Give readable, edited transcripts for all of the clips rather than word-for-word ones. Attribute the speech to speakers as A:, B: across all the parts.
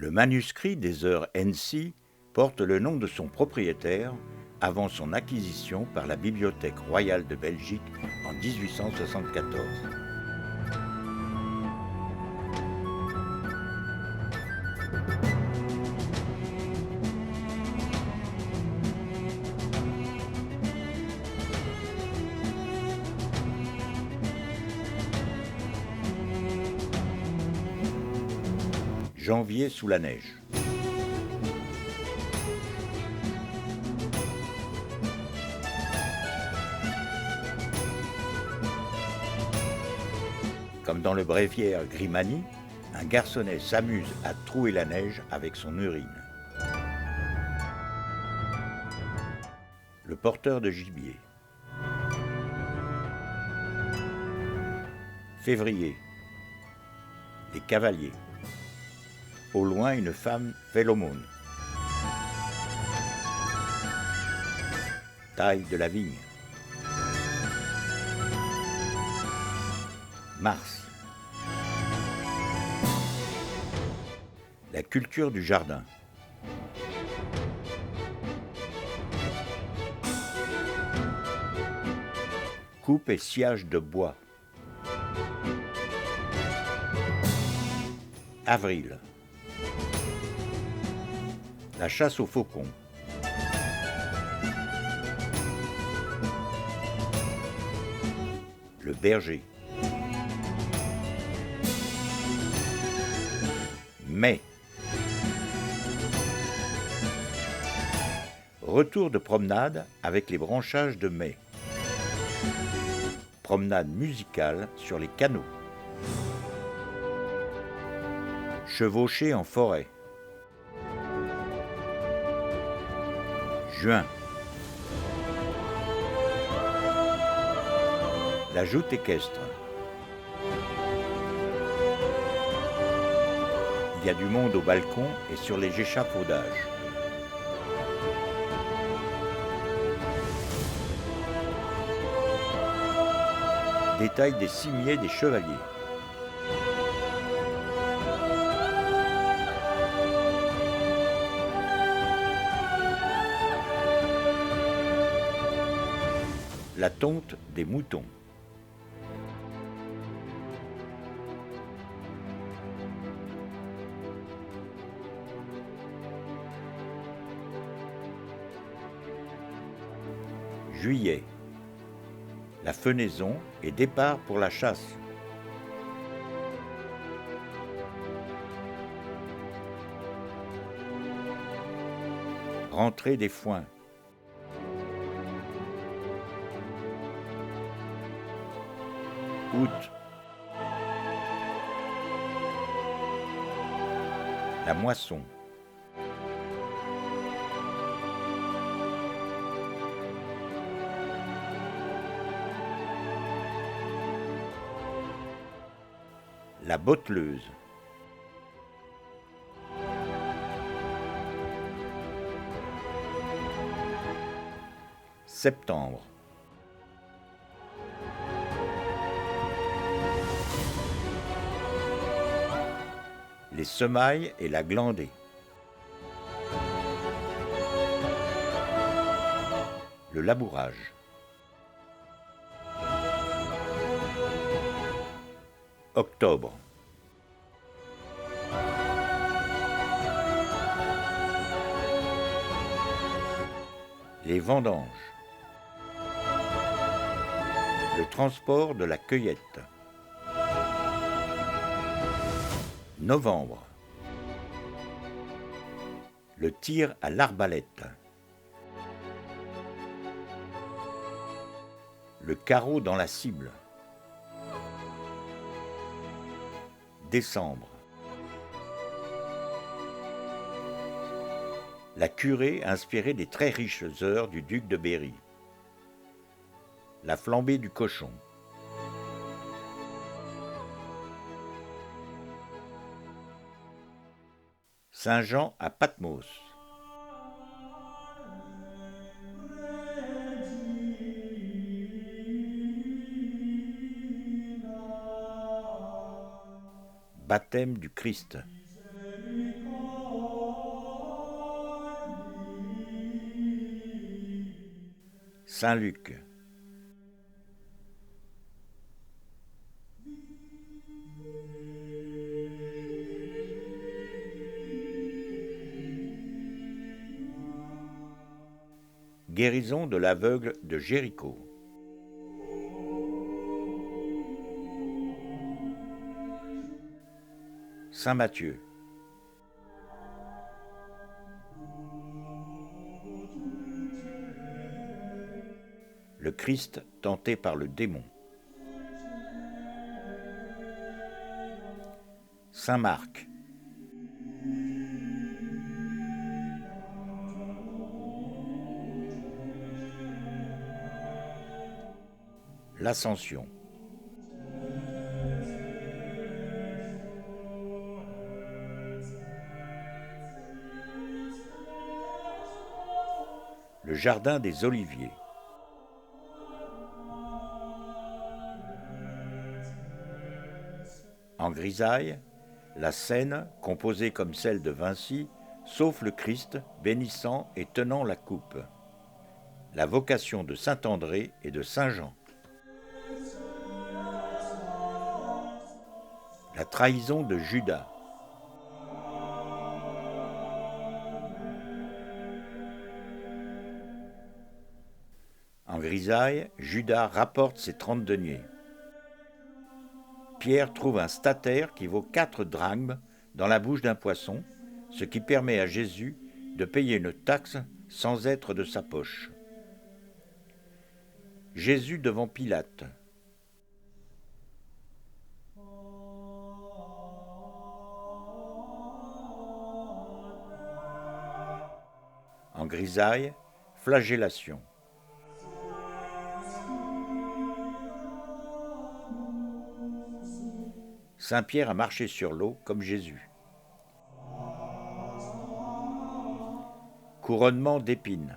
A: Le manuscrit des heures Hensi porte le nom de son propriétaire avant son acquisition par la Bibliothèque royale de Belgique en 1874. Janvier sous la neige. Comme dans le bréviaire Grimani, un garçonnet s'amuse à trouer la neige avec son urine. Le porteur de gibier. Février. Les cavaliers. Au loin, une femme fait l'aumône. Taille de la vigne. Mars. La culture du jardin. Coupe et sciage de bois. Avril. La chasse aux faucons. Le berger. Mai. Retour de promenade avec les branchages de mai. Promenade musicale sur les canaux. Chevaucher en forêt. Juin. La joute équestre. Il y a du monde au balcon et sur les échafaudages. Détail des cimiers des chevaliers. La tonte des moutons. Juillet. La fenaison et départ pour la chasse. Rentrée des foins. Août. La moisson. La botteleuse. Septembre. Les semailles et la glandée. Le labourage. Octobre. Les vendanges. Le transport de la cueillette. Novembre. Le tir à l'arbalète. Le carreau dans la cible. Décembre. La curée inspirée des très riches heures du duc de Berry. La flambée du cochon. Saint-Jean à Patmos. Baptême du Christ. Saint Luc. Guérison de l'aveugle de Jéricho. Saint Matthieu. Le Christ tenté par le démon. Saint Marc. L'Ascension. Le jardin des Oliviers. En grisaille, la scène, composée comme celle de Vinci, sauf le Christ bénissant et tenant la coupe. La vocation de saint André et de saint Jean. La trahison de Judas. En grisaille, Judas rapporte ses 30 deniers. Pierre trouve un statère qui vaut 4 drachmes dans la bouche d'un poisson, ce qui permet à Jésus de payer une taxe sans être de sa poche. Jésus devant Pilate. En grisaille, flagellation. Saint Pierre a marché sur l'eau comme Jésus. Couronnement d'épines.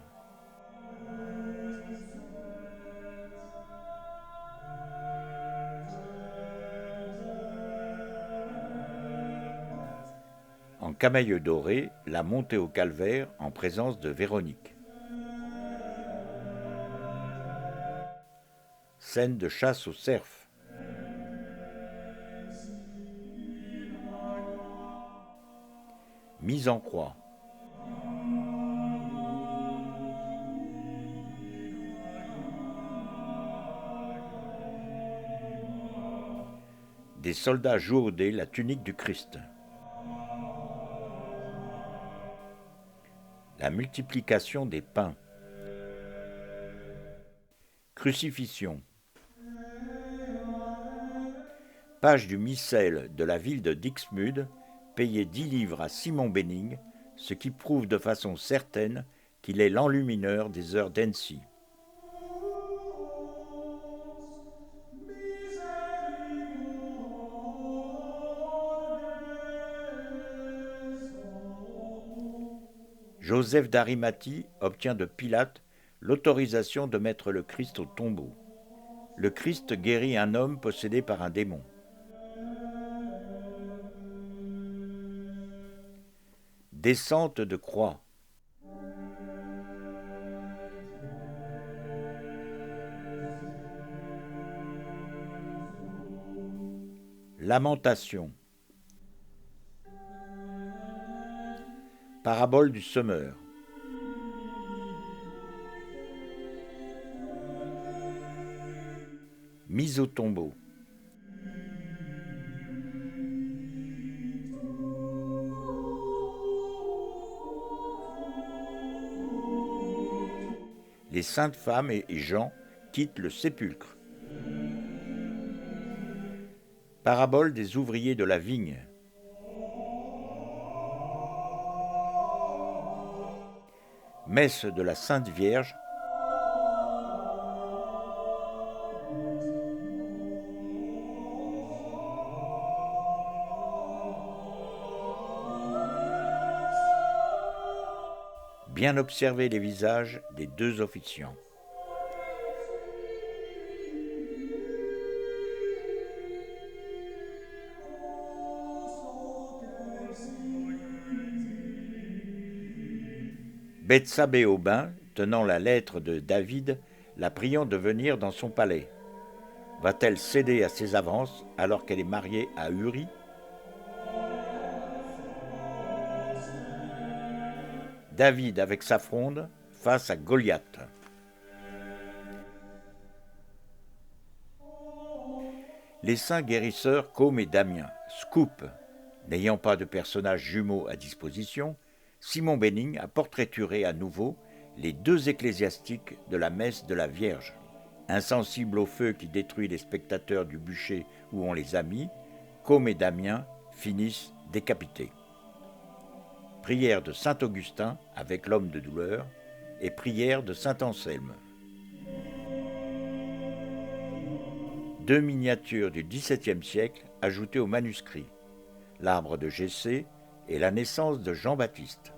A: En camaïeu doré, la montée au calvaire en présence de Véronique. Scène de chasse au cerf. Mise en croix. Des soldats jourdaient la tunique du Christ. La multiplication des pains. Crucifixion. Page du missel de la ville de Dixmude, payé 10 livres à Simon Bénigne, ce qui prouve de façon certaine qu'il est l'enlumineur des heures d'Annecy. Joseph d'Arimathie obtient de Pilate l'autorisation de mettre le Christ au tombeau. Le Christ guérit un homme possédé par un démon. Descente de croix. Lamentation. Parabole du semeur. Mise au tombeau. Les saintes femmes et Jean quittent le sépulcre. Parabole des ouvriers de la vigne. Messe de la Sainte Vierge. Bien observer les visages des 2 officiants. Bethsabée au bain, tenant la lettre de David, la priant de venir dans son palais. Va-t-elle céder à ses avances alors qu'elle est mariée à Uri? David avec sa fronde face à Goliath. Les saints guérisseurs Côme et Damien, Scoop. N'ayant pas de personnages jumeaux à disposition, Simon Benning a portraituré à nouveau les deux ecclésiastiques de la messe de la Vierge. Insensibles au feu qui détruit les spectateurs du bûcher où on les a mis, Côme et Damien finissent décapités. Prière de saint Augustin avec l'homme de douleur et prière de saint Anselme. Deux miniatures du XVIIe siècle ajoutées au manuscrit, l'arbre de Jessé et la naissance de Jean-Baptiste.